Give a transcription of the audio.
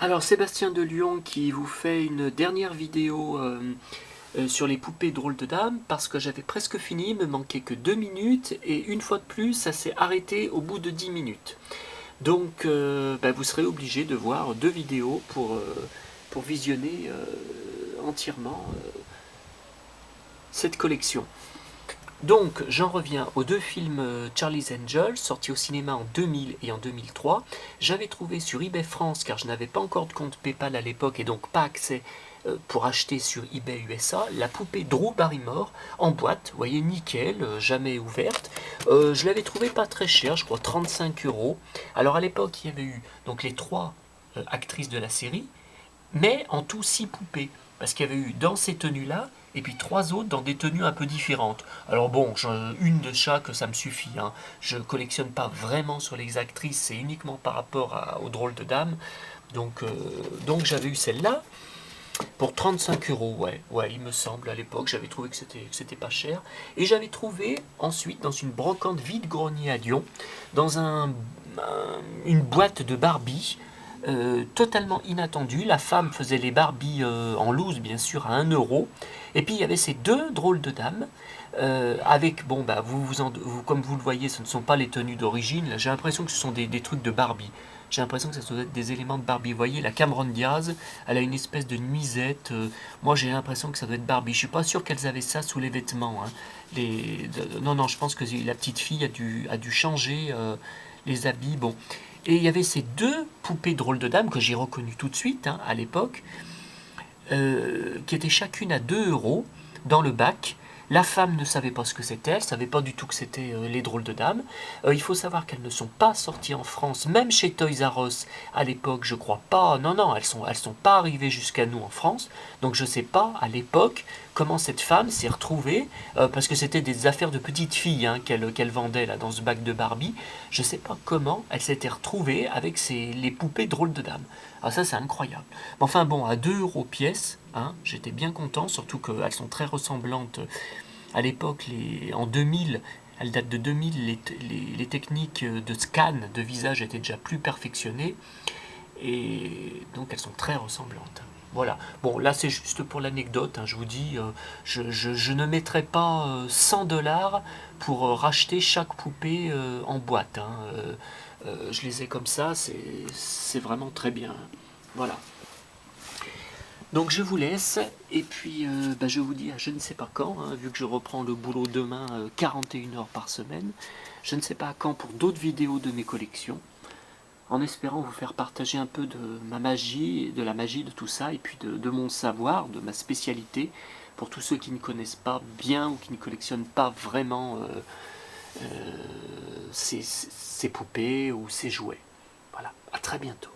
Alors Sébastien de Lyon qui vous fait une dernière vidéo sur les poupées drôles de dames parce que j'avais presque fini, il me manquait que 2 minutes et une fois de plus ça s'est arrêté au bout de 10 minutes. Donc vous serez obligé de voir 2 vidéos pour visionner entièrement cette collection. Donc j'en reviens aux 2 films Charlie's Angels, sortis au cinéma en 2000 et en 2003. J'avais trouvé sur eBay France, car je n'avais pas encore de compte PayPal à l'époque et donc pas accès pour acheter sur eBay USA, la poupée Drew Barrymore en boîte, vous voyez, nickel, jamais ouverte. Je l'avais trouvé pas très cher, je crois 35 euros. Alors à l'époque il y avait eu donc les 3 actrices de la série, mais en tout 6 poupées. Parce qu'il y avait eu dans ces tenues-là, et puis 3 autres dans des tenues un peu différentes. Alors bon, une de chaque, ça me suffit. Hein. Je ne collectionne pas vraiment sur les actrices, c'est uniquement par rapport aux drôles de dames. Donc j'avais eu celle-là pour 35 euros, ouais, il me semble, à l'époque, j'avais trouvé que c'était pas cher. Et j'avais trouvé ensuite dans une brocante vide-grenier à Lyon, dans une boîte de Barbie, totalement inattendue. La femme faisait les Barbies en loose, bien sûr, à 1 euro. Et puis il y avait ces 2 drôles de dames, avec, bon, comme vous le voyez, ce ne sont pas les tenues d'origine. J'ai l'impression que ce sont des trucs de Barbie. J'ai l'impression que ça doit être des éléments de Barbie. Vous voyez, la Cameron Diaz, elle a une espèce de nuisette. Moi, j'ai l'impression que ça doit être Barbie. Je suis pas sûr qu'elles avaient ça sous les vêtements. Hein. Non, je pense que la petite fille a dû changer les habits. Bon. Et il y avait ces 2 poupées drôles de dames que j'ai reconnues tout de suite, hein, à l'époque, qui étaient chacune à 2 euros dans le bac. La femme ne savait pas ce que c'était, elle ne savait pas du tout que c'était les drôles de dames. Il faut savoir qu'elles ne sont pas sorties en France, même chez Toys R Us à l'époque, je crois pas. Non, elles sont pas arrivées jusqu'à nous en France. Donc je ne sais pas à l'époque comment cette femme s'est retrouvée, parce que c'était des affaires de petites filles hein, qu'elle vendait là dans ce bac de Barbie. Je ne sais pas comment elle s'était retrouvée avec les poupées drôles de dames. Ah ça c'est incroyable. Enfin bon, à 2 euros pièce, hein, j'étais bien content, surtout qu'elles sont très ressemblantes. À l'époque, en 2000, elles datent de 2000, les techniques de scan de visage étaient déjà plus perfectionnées, et donc elles sont très ressemblantes. Voilà. Bon, là c'est juste pour l'anecdote, hein, je vous dis, je ne mettrai pas 100 $ pour racheter chaque poupée en boîte. Hein. Je les ai comme ça, c'est vraiment très bien. Voilà. Donc je vous laisse, et puis je vous dis à je ne sais pas quand, hein, vu que je reprends le boulot demain 41 heures par semaine, je ne sais pas quand pour d'autres vidéos de mes collections, en espérant vous faire partager un peu de ma magie, de la magie de tout ça, et puis de mon savoir, de ma spécialité, pour tous ceux qui ne connaissent pas bien ou qui ne collectionnent pas vraiment ces poupées ou ces jouets. Voilà, à très bientôt.